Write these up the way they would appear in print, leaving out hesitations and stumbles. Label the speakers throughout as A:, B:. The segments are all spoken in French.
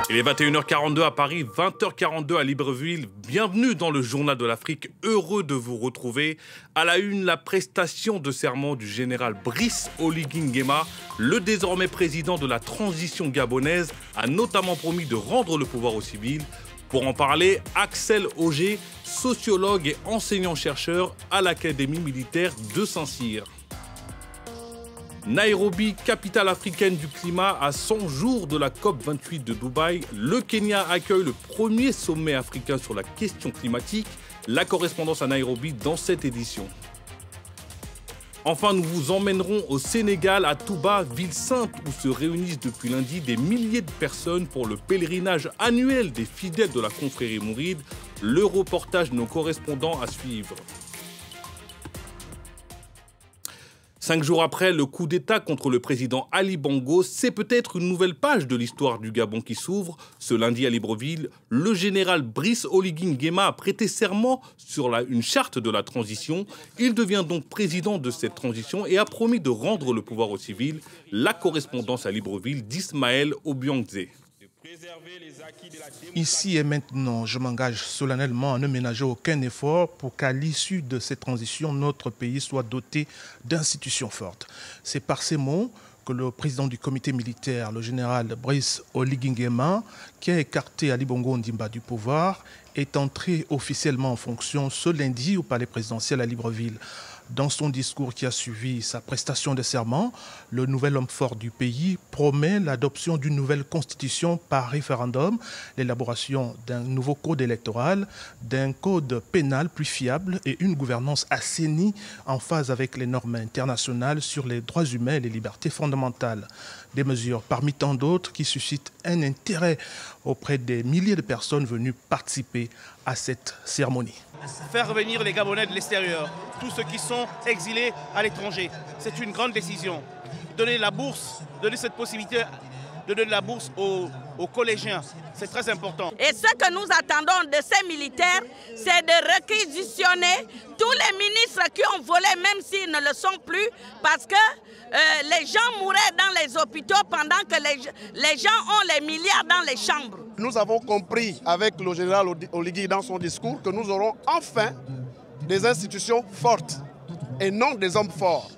A: Il est 21h42 à Paris, 20h42 à Libreville. Bienvenue dans le Journal de l'Afrique. Heureux de vous retrouver. À la une, la prestation de serment du général Brice Oligui Nguema. Le désormais président de la transition gabonaise a notamment promis de rendre le pouvoir aux civils. Pour en parler, Axel Auger, sociologue et enseignant-chercheur à l'Académie militaire de Saint-Cyr. Nairobi, capitale africaine du climat, à 100 jours de la COP28 de Dubaï, le Kenya accueille le premier sommet africain sur la question climatique. La correspondance à Nairobi dans cette édition. Enfin, nous vous emmènerons au Sénégal, à Touba, ville sainte où se réunissent depuis lundi des milliers de personnes pour le pèlerinage annuel des fidèles de la confrérie mouride. Le reportage de nos correspondants à suivre. 5 jours après le coup d'État contre le président Ali Bongo, c'est peut-être une nouvelle page de l'histoire du Gabon qui s'ouvre. Ce lundi à Libreville, le général Brice Oligui Nguema a prêté serment sur une charte de la transition. Il devient donc président de cette transition et a promis de rendre le pouvoir aux civils. La correspondance à Libreville d'Ismaël Obiangze.
B: Ici et maintenant, je m'engage solennellement à ne ménager aucun effort pour qu'à l'issue de cette transition, notre pays soit doté d'institutions fortes. C'est par ces mots que le président du comité militaire, le général Brice Oligui Nguema, qui a écarté Ali Bongo Ondimba du pouvoir, est entré officiellement en fonction ce lundi au palais présidentiel à Libreville. Dans son discours qui a suivi sa prestation de serment, le nouvel homme fort du pays promet l'adoption d'une nouvelle constitution par référendum, l'élaboration d'un nouveau code électoral, d'un code pénal plus fiable et une gouvernance assainie en phase avec les normes internationales sur les droits humains et les libertés fondamentales. Des mesures parmi tant d'autres qui suscitent un intérêt auprès des milliers de personnes venues participer à cette cérémonie.
C: Faire revenir les Gabonais de l'extérieur, tous ceux qui sont exilés à l'étranger, c'est une grande décision. Donner la bourse, donner cette possibilité de donner la bourse aux collégiens, c'est très important.
D: Et ce que nous attendons de ces militaires, c'est de réquisitionner tous les ministres qui ont volé, même s'ils ne le sont plus, parce que les gens mouraient dans les hôpitaux pendant que les gens ont les milliards dans les chambres.
E: Nous avons compris avec le général Oligui dans son discours que nous aurons enfin des institutions fortes et non des hommes forts.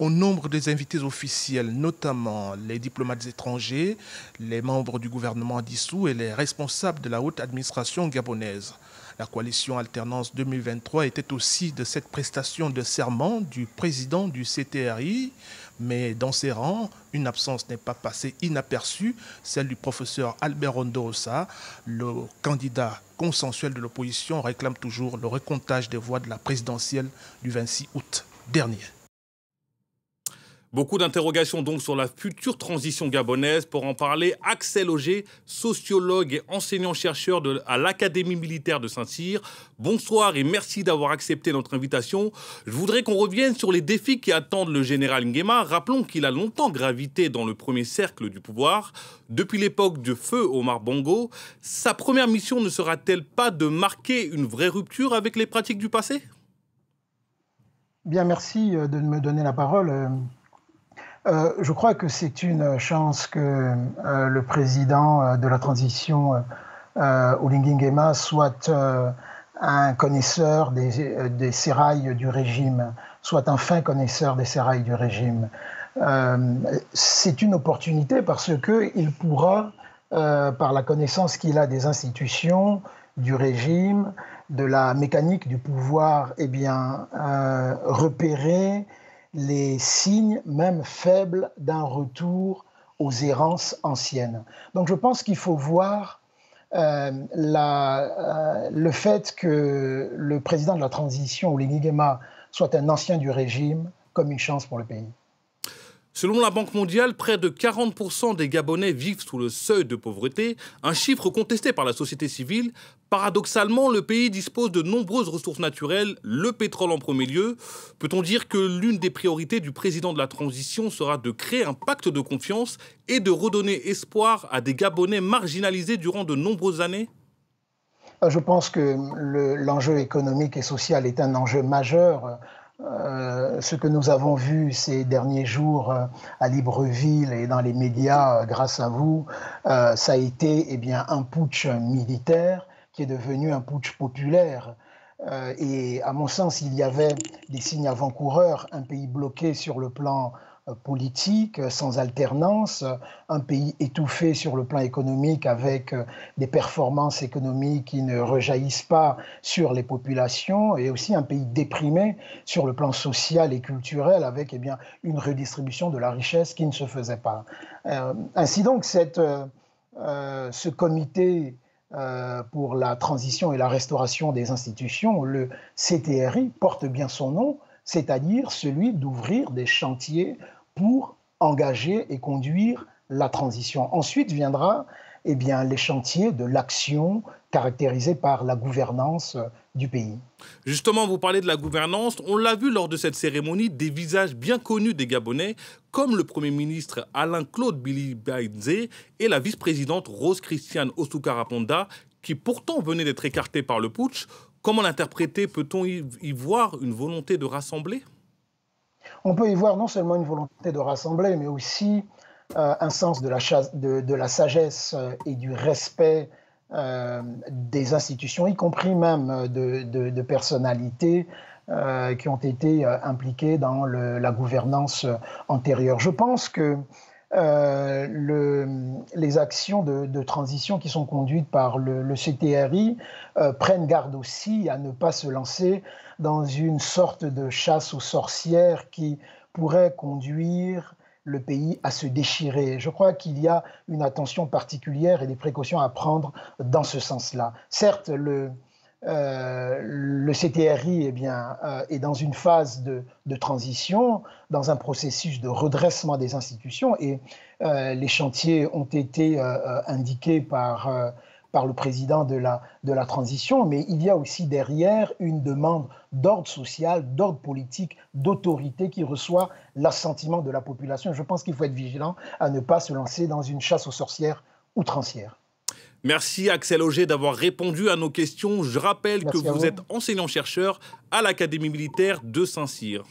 B: Au nombre des invités officiels, notamment les diplomates étrangers, les membres du gouvernement dissous et les responsables de la haute administration gabonaise. La coalition Alternance 2023 était aussi de cette prestation de serment du président du CTRI, mais dans ses rangs, une absence n'est pas passée inaperçue, celle du professeur Albert Rondosa. Le candidat consensuel de l'opposition réclame toujours le recomptage des voix de la présidentielle du 26 août dernier.
A: Beaucoup d'interrogations donc sur la future transition gabonaise. Pour en parler, Axel Auger, sociologue et enseignant-chercheur à l'Académie militaire de Saint-Cyr. Bonsoir et merci d'avoir accepté notre invitation. Je voudrais qu'on revienne sur les défis qui attendent le général Nguema. Rappelons qu'il a longtemps gravité dans le premier cercle du pouvoir. Depuis l'époque de feu Omar Bongo, sa première mission ne sera-t-elle pas de marquer une vraie rupture avec les pratiques du passé?
F: Bien, merci de me donner la parole. Je crois que c'est une chance que le président de la transition, Oligui Nguema, soit un connaisseur des sérails du régime, soit un fin connaisseur des sérails du régime. C'est une opportunité parce qu'il pourra, par la connaissance qu'il a des institutions, du régime, de la mécanique du pouvoir, eh bien, repérer les signes, même faibles, d'un retour aux errances anciennes. Donc je pense qu'il faut voir le fait que le président de la transition, Oligui Nguema, soit un ancien du régime, comme une chance pour le pays.
A: Selon la Banque mondiale, près de 40% des Gabonais vivent sous le seuil de pauvreté, un chiffre contesté par la société civile. Paradoxalement, le pays dispose de nombreuses ressources naturelles, le pétrole en premier lieu. Peut-on dire que l'une des priorités du président de la transition sera de créer un pacte de confiance et de redonner espoir à des Gabonais marginalisés durant de nombreuses années ?
F: Je pense que l'enjeu économique et social est un enjeu majeur ce que nous avons vu ces derniers jours à Libreville et dans les médias grâce à vous, ça a été un putsch militaire qui est devenu un putsch populaire. Et à mon sens, il y avait des signes avant-coureurs, un pays bloqué sur le plan politique, sans alternance, un pays étouffé sur le plan économique avec des performances économiques qui ne rejaillissent pas sur les populations, et aussi un pays déprimé sur le plan social et culturel avec une redistribution de la richesse qui ne se faisait pas. Ainsi donc, ce comité pour la transition et la restauration des institutions, le CTRI, porte bien son nom, c'est-à-dire celui d'ouvrir des chantiers pour engager et conduire la transition. Ensuite viendra les chantiers de l'action caractérisés par la gouvernance du pays.
A: Justement, vous parlez de la gouvernance. On l'a vu lors de cette cérémonie, des visages bien connus des Gabonais, comme le Premier ministre Alain-Claude Bilibaïdze et la vice-présidente Rose-Christiane Osuka-Raponda, qui pourtant venaient d'être écartés par le putsch. Comment l'interpréter? Peut-on y voir une volonté de rassembler?
F: On peut y voir non seulement une volonté de rassembler, mais aussi un sens de la sagesse et du respect des institutions, y compris même de personnalités qui ont été impliquées dans la gouvernance antérieure. Je pense que les actions de transition qui sont conduites par le CTRI prennent garde aussi à ne pas se lancer dans une sorte de chasse aux sorcières qui pourrait conduire le pays à se déchirer. Je crois qu'il y a une attention particulière et des précautions à prendre dans ce sens-là. Certes, le CTRI est dans une phase de transition, dans un processus de redressement des institutions, et les chantiers ont été indiqués par le président de la transition, mais il y a aussi derrière une demande d'ordre social, d'ordre politique, d'autorité qui reçoit l'assentiment de la population. Je pense qu'il faut être vigilant à ne pas se lancer dans une chasse aux sorcières outrancière.
A: Merci Axel Auger d'avoir répondu à nos questions. Je rappelle que vous êtes enseignant-chercheur à l'Académie militaire de Saint-Cyr.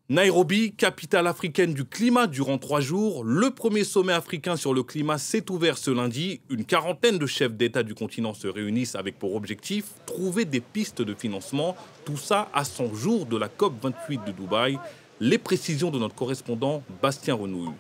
A: Nairobi, capitale africaine du climat durant 3 jours. Le premier sommet africain sur le climat s'est ouvert ce lundi. Une quarantaine de chefs d'État du continent se réunissent avec pour objectif trouver des pistes de financement. Tout ça à 100 jours de la COP28 de Dubaï. Les précisions de notre correspondant Bastien Renouille.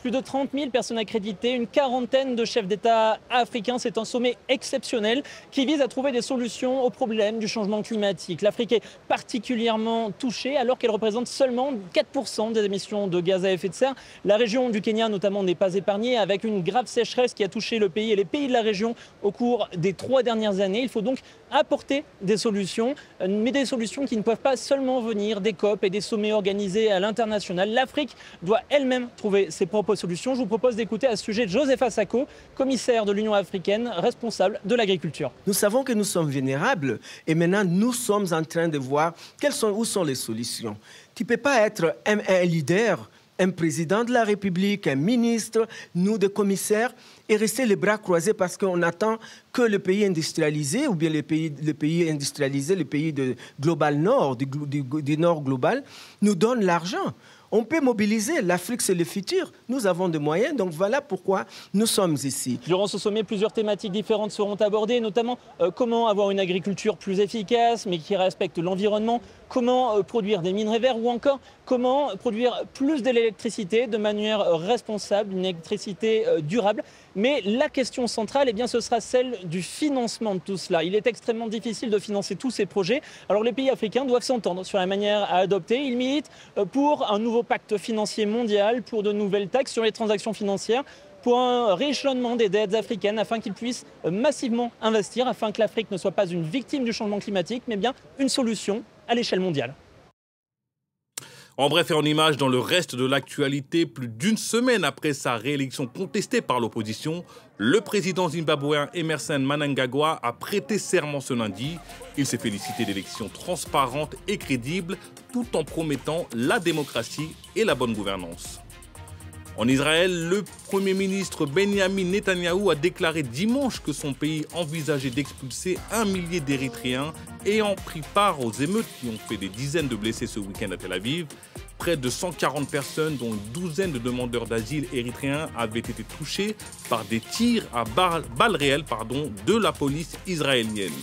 G: Plus de 30 000 personnes accréditées, une quarantaine de chefs d'État africains. C'est un sommet exceptionnel qui vise à trouver des solutions aux problèmes du changement climatique. L'Afrique est particulièrement touchée alors qu'elle représente seulement 4% des émissions de gaz à effet de serre. La région du Kenya notamment n'est pas épargnée avec une grave sécheresse qui a touché le pays et les pays de la région au cours des 3 dernières années. Il faut donc apporter des solutions, mais des solutions qui ne peuvent pas seulement venir des COP et des sommets organisés à l'international. L'Afrique doit elle-même trouver ses propres solutions. Je vous propose d'écouter à ce sujet Josepha Sako, commissaire de l'Union africaine, responsable de l'agriculture.
H: Nous savons que nous sommes vulnérables et maintenant nous sommes en train de voir où sont les solutions. Tu ne peux pas être un leader, un président de la République, un ministre, nous des commissaires, et rester les bras croisés parce qu'on attend que le pays industrialisé, ou bien les pays industrialisés, les pays du global nord, du nord global, nous donnent l'argent. On peut mobiliser. L'Afrique, c'est le futur. Nous avons des moyens, donc voilà pourquoi nous sommes ici.
G: Durant ce sommet, plusieurs thématiques différentes seront abordées, notamment comment avoir une agriculture plus efficace, mais qui respecte l'environnement, comment produire des minerais verts, ou encore comment produire plus d'électricité de manière responsable, une électricité durable. Mais la question centrale, ce sera celle du financement de tout cela. Il est extrêmement difficile de financer tous ces projets. Alors les pays africains doivent s'entendre sur la manière à adopter. Ils militent pour un nouveau pacte financier mondial, pour de nouvelles taxes sur les transactions financières, pour un rééchelonnement des dettes africaines afin qu'ils puissent massivement investir, afin que l'Afrique ne soit pas une victime du changement climatique, mais bien une solution à l'échelle mondiale.
A: En bref et en images, dans le reste de l'actualité, plus d'une semaine après sa réélection contestée par l'opposition, le président zimbabwéen Emmerson Mnangagwa a prêté serment ce lundi. Il s'est félicité d'élections transparentes et crédibles, tout en promettant la démocratie et la bonne gouvernance. En Israël, le Premier ministre Benjamin Netanyahou a déclaré dimanche que son pays envisageait d'expulser 1 millier d'Érythréens ayant pris part aux émeutes qui ont fait des dizaines de blessés ce week-end à Tel Aviv. Près de 140 personnes, dont une douzaine de demandeurs d'asile érythréens, avaient été touchés par des tirs à balles réelles de la police israélienne.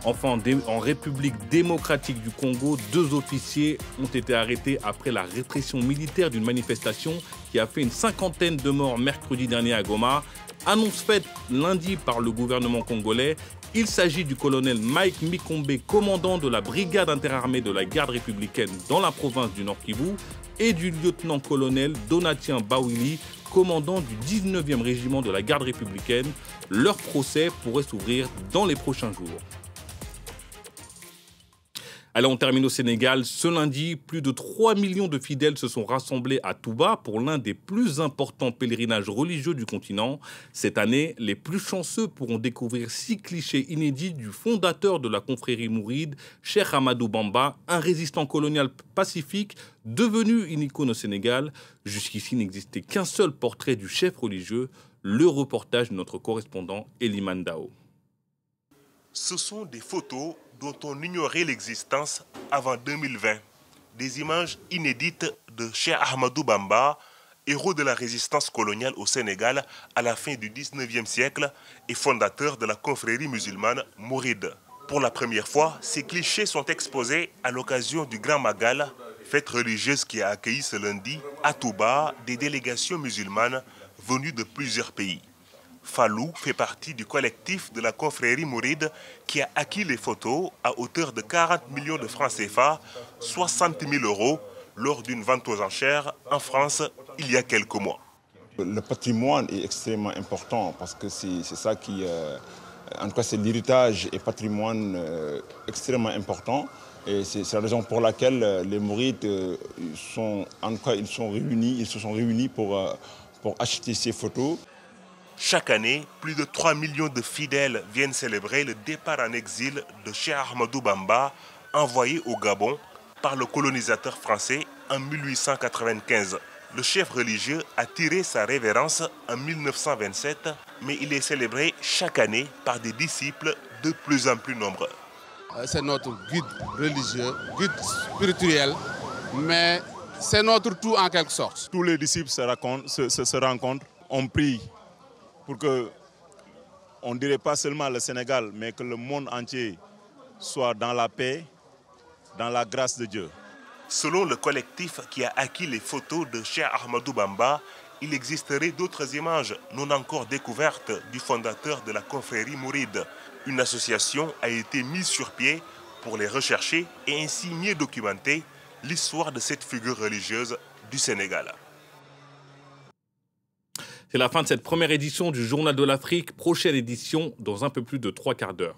A: Enfin, en République démocratique du Congo, 2 officiers ont été arrêtés après la répression militaire d'une manifestation qui a fait une 50aine de morts mercredi dernier à Goma. Annonce faite lundi par le gouvernement congolais. Il s'agit du colonel Mike Mikombe, commandant de la brigade interarmée de la garde républicaine dans la province du Nord-Kivu, et du lieutenant-colonel Donatien Bawili, commandant du 19e régiment de la garde républicaine. Leur procès pourrait s'ouvrir dans les prochains jours. Alors on termine au Sénégal. Ce lundi, plus de 3 millions de fidèles se sont rassemblés à Touba pour l'un des plus importants pèlerinages religieux du continent. Cette année, les plus chanceux pourront découvrir 6 clichés inédits du fondateur de la confrérie mouride, Cheikh Ahmadou Bamba, un résistant colonial pacifique devenu une icône au Sénégal. Jusqu'ici, il n'existait qu'un seul portrait du chef religieux. Le reportage de notre correspondant Eliman Dao.
I: Ce sont des photos dont on ignorait l'existence avant 2020. Des images inédites de Cheikh Ahmadou Bamba, héros de la résistance coloniale au Sénégal à la fin du 19e siècle et fondateur de la confrérie musulmane mouride. Pour la première fois, ces clichés sont exposés à l'occasion du Grand Magal, fête religieuse qui a accueilli ce lundi à Touba des délégations musulmanes venues de plusieurs pays. Fallou fait partie du collectif de la confrérie mouride qui a acquis les photos à hauteur de 40 millions de francs CFA, 60 000 €, lors d'une vente aux enchères en France il y a quelques mois.
J: Le patrimoine est extrêmement important parce que c'est ça qui... en tout cas, c'est l'héritage et patrimoine extrêmement important. Et c'est la raison pour laquelle les mourides ils se sont réunis pour acheter ces photos.
I: Chaque année, plus de 3 millions de fidèles viennent célébrer le départ en exil de Cheikh Ahmadou Bamba, envoyé au Gabon par le colonisateur français en 1895. Le chef religieux a tiré sa révérence en 1927, mais il est célébré chaque année par des disciples de plus en plus nombreux.
K: C'est notre guide religieux, guide spirituel, mais c'est notre tout en quelque sorte.
J: Tous les disciples se rencontrent, on prie pour que, on ne dirait pas seulement le Sénégal, mais que le monde entier soit dans la paix, dans la grâce de Dieu.
I: Selon le collectif qui a acquis les photos de Cheikh Ahmadou Bamba, il existerait d'autres images non encore découvertes du fondateur de la confrérie mouride. Une association a été mise sur pied pour les rechercher et ainsi mieux documenter l'histoire de cette figure religieuse du Sénégal.
A: C'est la fin de cette première édition du Journal de l'Afrique. Prochaine édition dans un peu plus de 3 quarts d'heure.